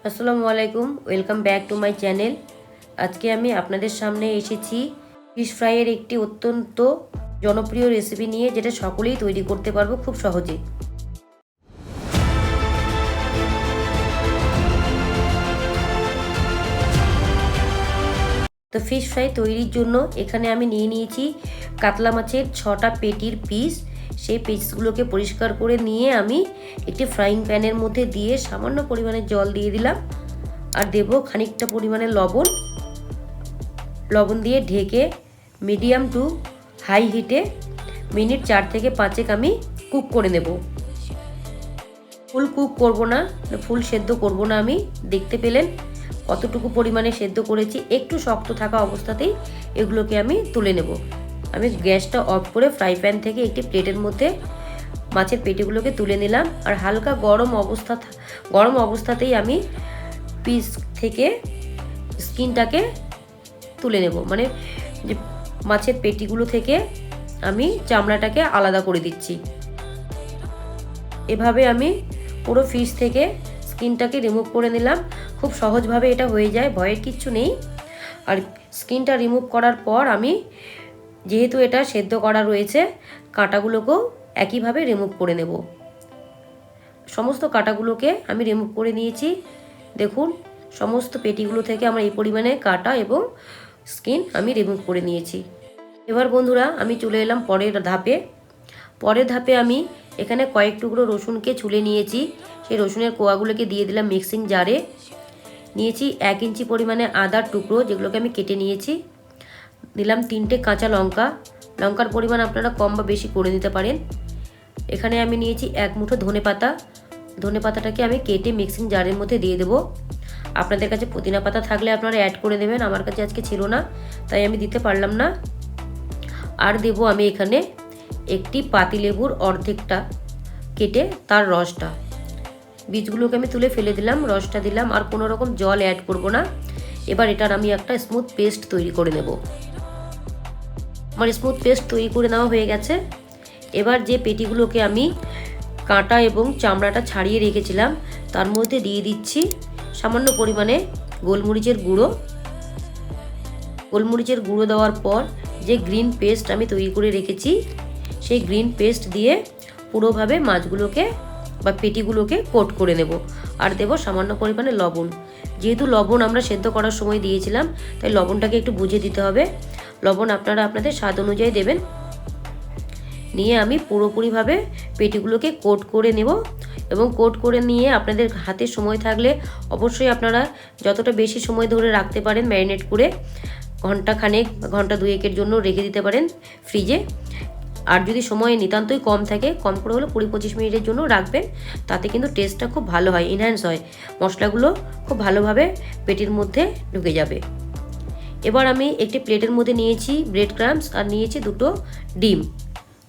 আসসালামু আলাইকুম, welcome back to my channel. আজকে আমি আপনাদের সামনে এসেছি ফিশ ফ্রাইয়ের একটি অত্যন্ত জনপ্রিয় রেসিপি নিয়ে, যেটা সকলেই তৈরি করতে পারবো খুব সহজে। তো ফিশ ফ্রাই তৈরির জন্য এখানে আমি নিয়ে নিয়েছি কাতলা মাছের 6টা পেটির পিস। সেই পিসগুলোকে পরিষ্কার করে নিয়ে আমি একটি ফ্রাইং প্যানের মধ্যে দিয়ে সামান্য পরিমাণে জল দিয়ে দিলাম, আর দেব খানিকটা পরিমাণে লবণ দিয়ে ঢেকে মিডিয়াম টু হাই হিটে মিনিট 4 থেকে 5 আমি কুক করে নেব। ফুল কুক করব না, ফুল সেদ্ধ করব না। আমি দেখতে পেলেন কতটুকু পরিমাণে সেদ্ধ করেছি। একটু শক্ত থাকা অবস্থাতেই এগুলোকে আমি তুলে নেব। আমি গ্যাসটা অফ করে ফ্রাই প্যান থেকে একটি প্লেটের মধ্যে মাছের পেটিগুলোকে তুলে নিলাম, আর হালকা গরম অবস্থাতেই আমি পিস থেকে স্কিনটাকে তুলে নেব। মানে যে মাছের পেটিগুলো থেকে আমি চামড়াটাকে আলাদা করে দিচ্ছি। এভাবে আমি পুরো ফিশ থেকে স্কিনটাকে রিমুভ করে নিলাম। খুব সহজভাবে এটা হয়ে যায়, ভয়ের কিচ্ছু নেই। আর স্কিনটা রিমুভ করার পর আমি, যেহেতু এটা সেদ্ধ করা রয়েছে, কাঁটাগুলোকেও একইভাবে রিমুভ করে নেব। সমস্ত কাঁটাগুলোকে আমি রিমুভ করে নিয়েছি। দেখুন, সমস্ত পেটিগুলো থেকে আমার এই পরিমাণে কাঁটা এবং স্কিন আমি রিমুভ করে নিয়েছি। এবার বন্ধুরা, আমি চলে এলাম পরের ধাপে আমি এখানে কয়েক টুকরো রসুনকে ছুলে নিয়েছি। সেই রসুনের কোয়াগুলোকে দিয়ে দিলাম মিক্সিং জারে। নিয়েছি 1 ইঞ্চি পরিমাণে আদার টুকরো, যেগুলোকে আমি কেটে নিয়েছি। নিলাম 3টে কাঁচা লঙ্কার পরিমাণ আপনারা কম বা বেশি করে নিতে পারেন। এখানে আমি নিয়েছি 1 মুঠো ধনে পাতাটাকে আমি কেটে মিক্সিং জারের মধ্যে দিয়ে দেবো। আপনাদের কাছে পুদিনা পাতা থাকলে আপনারা অ্যাড করে দেবেন, আমার কাছে আজকে ছিল না, তাই আমি দিতে পারলাম না। আর দেব আমি এখানে একটি পাতিলেবুর অর্ধেকটা কেটে তার রসটা। বীজগুলোকে আমি তুলে ফেলে দিলাম, রসটা দিলাম, আর কোনো রকম জল অ্যাড করব না। এবার এটার আমি একটা স্মুথ পেস্ট তৈরি করে নেব। আমার স্মুথ পেস্ট তৈরি করে নেওয়া হয়ে গেছে। এবার যে পেটিগুলোকে আমি কাঁটা এবং চামড়াটা ছাড়িয়ে রেখেছিলাম, তার মধ্যে দিয়ে দিচ্ছি সামান্য পরিমাণে গোলমরিচের গুঁড়ো দেওয়ার পর যে গ্রিন পেস্ট আমি তৈরি করে রেখেছি, সেই গ্রিন পেস্ট দিয়ে পুরোভাবে মাছগুলোকে বা পেটিগুলোকে কোট করে নেব। আর দেব সামান্য পরিমাণে লবণ। যেহেতু লবণ আমরা সেদ্ধ করার সময় দিয়েছিলাম, তাই লবণটাকে একটু বুঝে দিতে হবে। লবণ আপনারা আপনাদের স্বাদ অনুযায়ী দেবেন। নিয়ে আমি পুরোপুরিভাবে পেটিগুলোকে কোট করে নেব। এবং কোট করে নিয়ে আপনাদের হাতে সময় থাকলে অবশ্যই আপনারা যতটা বেশি সময় ধরে রাখতে পারেন ম্যারিনেট করে, ঘন্টাখানেক বা ঘন্টা 2-1-এর জন্য রেখে দিতে পারেন ফ্রিজে। আর যদি সময় নিতান্তই কম থাকে, কম করে হলে 20-25 মিনিটের জন্য রাখবেন। তাতে কিন্তু টেস্টটা খুব ভালো হয়, এনহ্যান্স হয়, মশলাগুলো খুব ভালোভাবে পেটির মধ্যে ঢুকে যাবে। এবার আমি একটি প্লেটের মধ্যে নিয়েছি ব্রেড ক্রাম্বস, আর নিয়েছি 2টো ডিম।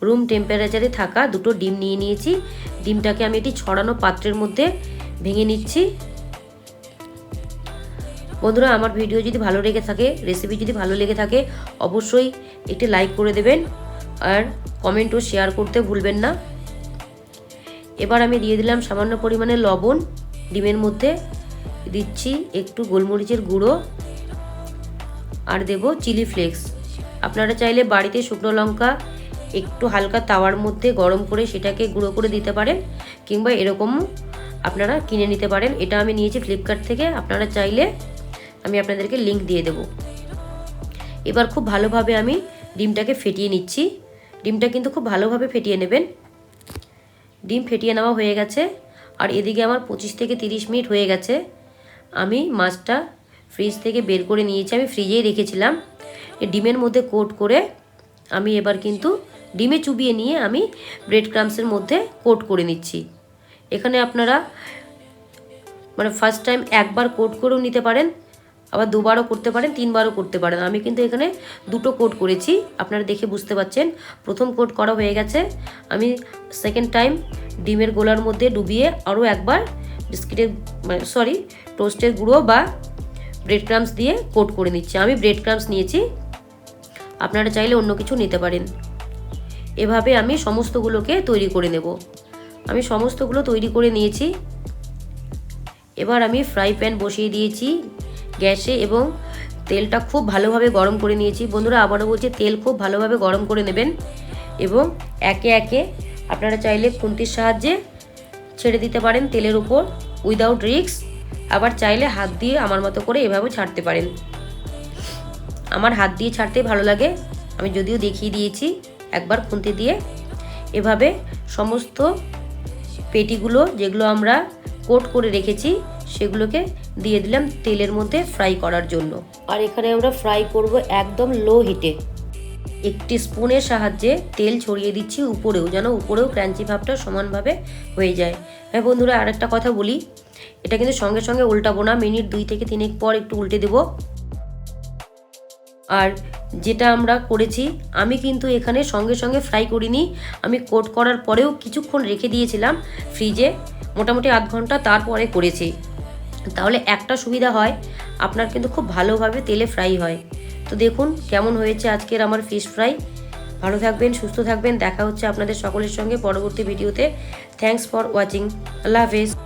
রুম টেম্পারেচারে থাকা 2টো ডিম নিয়ে নিয়েছি। ডিমটাকে আমি একটি ছড়ানো পাত্রের মধ্যে ভেঙে নিচ্ছি। বন্ধুরা, আমার ভিডিও যদি ভালো লেগে থাকে, রেসিপি যদি ভালো লেগে থাকে, অবশ্যই একটি লাইক করে দেবেন, আর কমেন্ট ও শেয়ার করতে ভুলবেন না। এবার আমি দিয়ে দিলাম সামান্য পরিমাণে লবণ। ডিমের মধ্যে দিচ্ছি একটু গোলমরিচের গুঁড়ো, আর দেব চিলি ফ্লেক্স। আপনারা চাইলে বাড়িতে শুকনো লঙ্কা একটু হালকা তাওয়ার মধ্যে গরম করে সেটাকে গুঁড়ো করে দিতে পারেন, কিংবা এরকম আপনারা কিনে নিতে পারেন। এটা আমি নিয়েছি ফ্লিপকার্ট থেকে, আপনারা চাইলে আমি আপনাদেরকে লিংক দিয়ে দেব। এবার খুব ভালোভাবে আমি ডিমটাকে ফেটিয়ে নিচ্ছি। ডিমটা কিন্তু খুব ভালোভাবে ফেটিয়ে নেবেন। ডিম ফেটিয়ে নেওয়া হয়ে গেছে, আর এদিকে আমার 25 থেকে 30 মিনিট হয়ে গেছে। আমি মাছটা ফ্রিজ থেকে বের করে নিয়েছি, আমি ফ্রিজেই রেখেছিলাম। এই ডিমের মধ্যে কোট করে আমি এবার কিন্তু ডিমে চুবিয়ে নিয়ে আমি ব্রেড ক্রাম্বসের মধ্যে কোট করে নিচ্ছি। এখানে আপনারা মানে ফার্স্ট টাইম একবার কোট করেও নিতে পারেন, আবার 2বারও করতে পারেন, 3বারও করতে পারেন। আমি কিন্তু এখানে 2টো কোট করেছি, আপনারা দেখে বুঝতে পারছেন। প্রথম কোট করা হয়ে গেছে, আমি সেকেন্ড টাইম ডিমের গোলার মধ্যে ডুবিয়ে আরও একবার টোস্টের গুঁড়ো বা ব্রেড ক্রাম্বস দিয়ে কোট করে নিচ্ছি। আমি ব্রেড ক্রাম্বস নিয়েছি, আপনারা চাইলে অন্য কিছু নিতে পারেন। এভাবে আমি সমস্তগুলোকে তৈরি করে নেব। আমি সমস্তগুলো তৈরি করে নিয়েছি। এবার আমি ফ্রাই প্যান বসিয়ে দিয়েছি গ্যাসে এবং তেলটা খুব ভালোভাবে গরম করে নিয়েছি। বন্ধুরা আবারও বলছি, তেল খুব ভালোভাবে গরম করে নেবেন এবং একে একে আপনারা চাইলে খুন্তির সাহায্যে ছেড়ে দিতে পারেন তেলের উপর উইদাউট রিস্ক। আবার চাইলে হাত দিয়ে আমার মতো করে এভাবে ছাড়তে পারেন। আমার হাত দিয়ে ছাড়তেই ভালো লাগে, আমি যদিও দেখিয়ে দিয়েছি একবার খুন্তি দিয়ে। এভাবে সমস্ত পেটিগুলো যেগুলো আমরা কোট করে রেখেছি সেগুলোকে দিয়ে দিলাম তেলের মধ্যে ফ্রাই করার জন্য। আর এখানে আমরা ফ্রাই করব একদম লো হিটে। একটি স্পুনের সাহায্যে তেল ছড়িয়ে দিচ্ছি উপরেও, যেন উপরেও ক্রাঞ্চি ভাবটা সমানভাবে হয়ে যায়। হ্যাঁ বন্ধুরা, আরেকটা কথা বলি, এটা কিন্তু সঙ্গে সঙ্গে উল্টাবো না, মিনিট 2 থেকে 3 পর একটু উল্টে দেব। আর যেটা আমরা করেছি, আমি কিন্তু এখানে সঙ্গে সঙ্গে ফ্রাই করিনি, আমি কোট করার পরেও কিছুক্ষণ রেখে দিয়েছিলাম ফ্রিজে, মোটামুটি আধ ঘন্টা, তারপরে করেছি। তাহলে একটা সুবিধা হয়, আপনার কিন্তু খুব ভালোভাবে তেলে ফ্রাই হয়। তো দেখুন কেমন হয়েছে আজকের আমার ফিশ ফ্রাই। ভালো থাকবেন, সুস্থ থাকবেন, দেখা হচ্ছে আপনাদের সকলের সঙ্গে পরবর্তী ভিডিওতে। Thanks for watching. আল্লাহ হাফেজ।